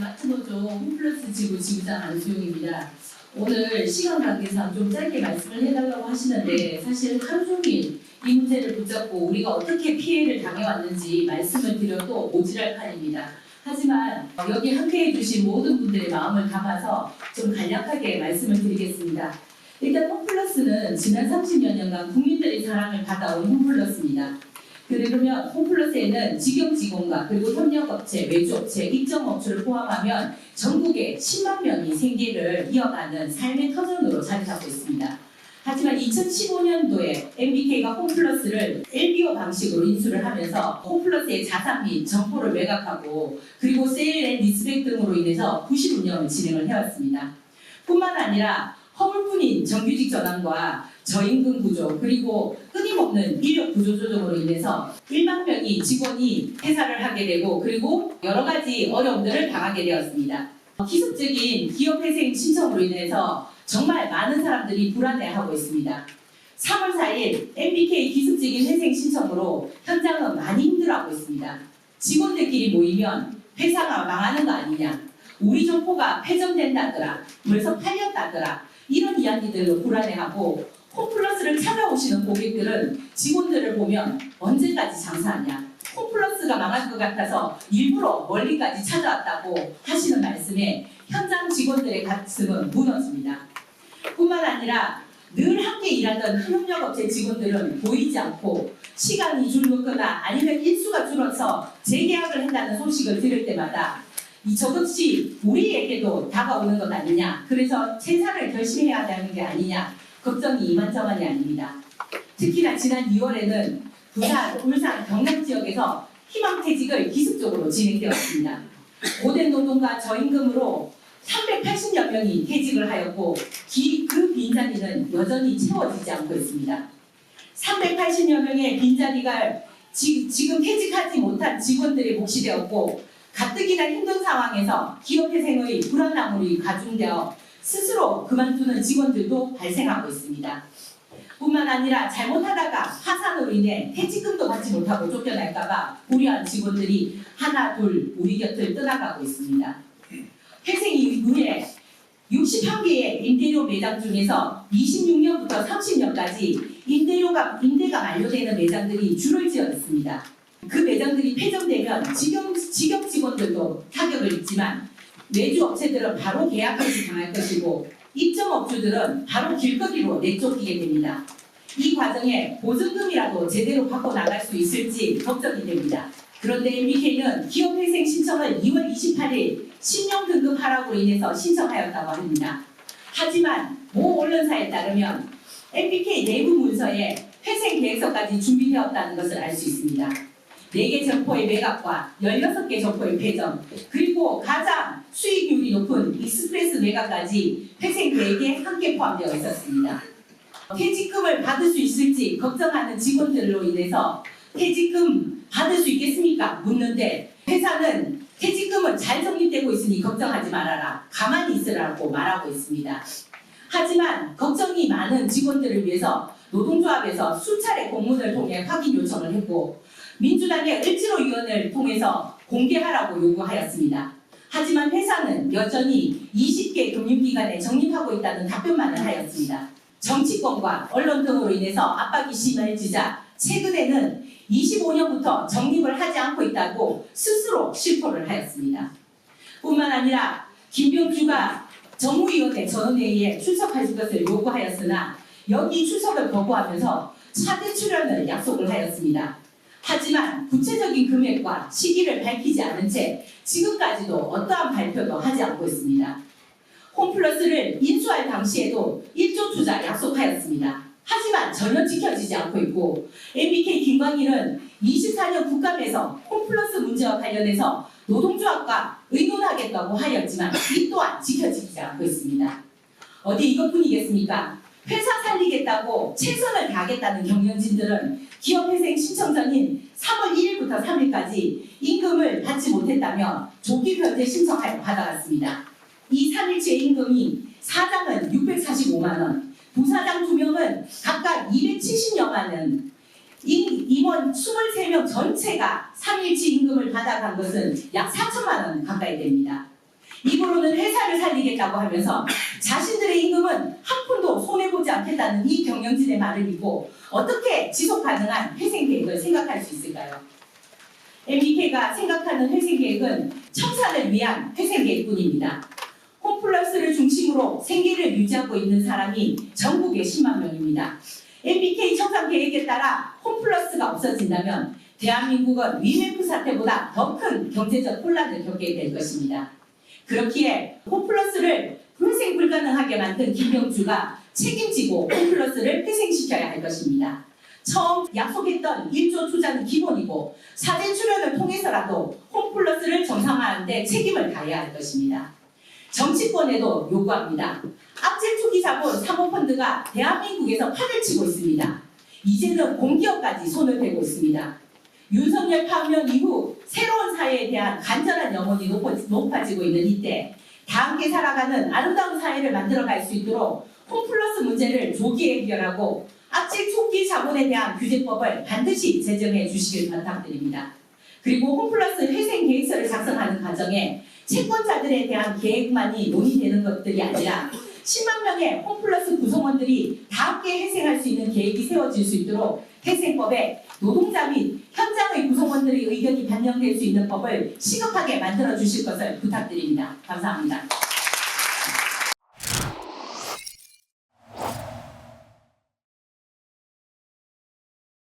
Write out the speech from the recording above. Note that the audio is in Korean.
마트노조 홈플러스 지구 지구장 안수용입니다. 오늘 시간 관계상 좀 짧게 말씀을 해달라고 하시는데 사실 하루 종일 이 문제를 붙잡고 우리가 어떻게 피해를 당해왔는지 말씀을 드려도 모자랄 판입니다. 하지만 여기 함께해 주신 모든 분들의 마음을 담아서 좀 간략하게 말씀을 드리겠습니다. 일단 홈플러스는 지난 30여 년간 국민들의 사랑을 받아온 홈플러스입니다. 그러면 홈플러스에는 직영직원과 그리고 협력업체, 외주업체, 입점업체를 포함하면 전국에 10만 명이 생계를 이어가는 삶의 터전으로 자리 잡고 있습니다. 하지만 2015년도에 MBK가 홈플러스를 LBO 방식으로 인수를 하면서 홈플러스의 자산 및 점포를 매각하고 그리고 세일 앤 리스백 등으로 인해서 부실 운영을 진행을 해왔습니다. 뿐만 아니라 허물뿐인 정규직 전환과 저임금 구조 그리고 끊임없는 인력 구조 조정으로 인해서 1만 명이 직원이 퇴사를 하게 되고 그리고 여러 가지 어려움들을 당하게 되었습니다. 기습적인 기업회생 신청으로 인해서 정말 많은 사람들이 불안해하고 있습니다. 3월 4일 MBK 기습적인 회생 신청으로 현장은 많이 힘들어하고 있습니다. 직원들끼리 모이면 회사가 망하는 거 아니냐, 우리 점포가 폐점된다더라, 벌써 팔렸다더라 이런 이야기들로 불안해하고 홈플러스를 찾아오시는 고객들은 직원들을 보면 언제까지 장사하냐, 홈플러스가 망할 것 같아서 일부러 멀리까지 찾아왔다고 하시는 말씀에 현장 직원들의 가슴은 무너집니다. 뿐만 아니라 늘 함께 일하던 협력업체 직원들은 보이지 않고 시간이 줄었거나 아니면 일수가 줄어서 재계약을 한다는 소식을 들을 때마다 저것이 우리에게도 다가오는 것 아니냐, 그래서 퇴사를 결심해야 하는 게 아니냐 걱정이 이만저만이 아닙니다. 특히나 지난 2월에는 부산, 울산, 경남 지역에서 희망퇴직을 기습적으로 진행되었습니다. 고된 노동과 저임금으로 380여 명이 퇴직을 하였고 그 빈자리는 여전히 채워지지 않고 있습니다. 380여 명의 빈자리가 지금 퇴직하지 못한 직원들의 몫이 되었고 가뜩이나 힘든 상황에서 기업회생의 불안함으로 가중되어 스스로 그만두는 직원들도 발생하고 있습니다. 뿐만 아니라 잘못하다가 파산으로 인해 퇴직금도 받지 못하고 쫓겨날까봐 우려한 직원들이 하나 둘 우리 곁을 떠나가고 있습니다. 회생 이후에 61개의 임대료 매장 중에서 26년부터 30년까지 임대가 만료되는 매장들이 줄을 지어 있습니다. 그 매장들이 폐점되면 직영 직원들도 타격을 입지만 외주업체들은 바로 계약 해지 당할 것이고 입점업주들은 바로 길거리로 내쫓기게 됩니다. 이 과정에 보증금이라도 제대로 받고 나갈 수 있을지 걱정이 됩니다. 그런데 MBK는 기업회생 신청을 2월 28일 신용 등급 하락으로 인해서 신청하였다고 합니다. 하지만 모 언론사에 따르면 MBK 내부 문서에 회생 계획서까지 준비되었다는 것을 알 수 있습니다. 4개 점포의 매각과 16개 점포의 폐점, 그리고 가장 수익률이 높은 익스프레스 매각까지 회생 계획에 함께 포함되어 있었습니다. 퇴직금을 받을 수 있을지 걱정하는 직원들로 인해서 퇴직금 받을 수 있겠습니까? 묻는데 회사는 퇴직금은 잘 적립되고 있으니 걱정하지 말아라, 가만히 있으라고 말하고 있습니다. 하지만 걱정이 많은 직원들을 위해서 노동조합에서 수차례 공문을 통해 확인 요청을 했고 민주당의 을지로위원회를 통해서 공개하라고 요구하였습니다. 하지만 회사는 여전히 20개 금융기관에 적립하고 있다는 답변만을 하였습니다. 정치권과 언론 등으로 인해서 압박이 심해지자 최근에는 25년부터 적립을 하지 않고 있다고 스스로 실토를 하였습니다. 뿐만 아니라 김병주가 정무위원회 전원회의에 출석할 것을 요구하였으나 여기 출석을 거부하면서 차대 출연을 약속을 하였습니다. 하지만 구체적인 금액과 시기를 밝히지 않은 채 지금까지도 어떠한 발표도 하지 않고 있습니다. 홈플러스를 인수할 당시에도 1조 투자 약속하였습니다. 하지만 전혀 지켜지지 않고 있고 MBK 김광일은 24년 국감에서 홈플러스 문제와 관련해서 노동조합과 의논하겠다고 하였지만 이 또한 지켜지지 않고 있습니다. 어디 이것뿐이겠습니까? 회사 살리겠다고 최선을 다하겠다는 경영진들은 기업회생 신청 전인 3월 1일부터 3일까지 임금을 받지 못했다며 조기 변제 신청을 받아갔습니다. 이 3일치의 임금이 사장은 645만 원, 부사장 2명은 각각 270여만 원, 임원 23명 전체가 3일치 임금을 받아간 것은 약 4천만 원 가까이 됩니다. 입으로는 회사를 살리겠다고 하면서 자신들의 임금은 한 푼도 손해보지 않겠다는 이 경영진의 말을 믿고 어떻게 지속 가능한 회생 계획을 생각할 수 있을까요? MBK가 생각하는 회생 계획은 청산을 위한 회생 계획뿐입니다. 홈플러스를 중심으로 생계를 유지하고 있는 사람이 전국에 10만 명입니다. MBK 청산 계획에 따라 홈플러스가 없어진다면 대한민국은 위메프 사태보다 더 큰 경제적 혼란을 겪게 될 것입니다. 그렇기에 홈플러스를 회생 불가능하게 만든 김경주가 책임지고 홈플러스를 회생시켜야 할 것입니다. 처음 약속했던 1조 투자는 기본이고 사전 출연을 통해서라도 홈플러스를 정상화하는 데 책임을 다해야 할 것입니다. 정치권에도 요구합니다. 악질 투기 자본 사모펀드가 대한민국에서 판을 치고 있습니다. 이제는 공기업까지 손을 대고 있습니다. 윤석열 파면 이후 새로운 사회에 대한 간절한 염원이 높아지고 있는 이때 다 함께 살아가는 아름다운 사회를 만들어갈 수 있도록 홈플러스 문제를 조기에 해결하고 악질 투기 자본에 대한 규제법을 반드시 제정해 주시길 부탁드립니다. 그리고 홈플러스 회생 계획서를 작성하는 과정에 채권자들에 대한 계획만이 논의되는 것들이 아니라 10만 명의 홈플러스 구성원들이 다 함께 회생할 수 있는 계획이 세워질 수 있도록 회생법에 노동자 및 현장의 구성원들의 의견이 반영될 수 있는 법을 시급하게 만들어 주실 것을 부탁드립니다. 감사합니다.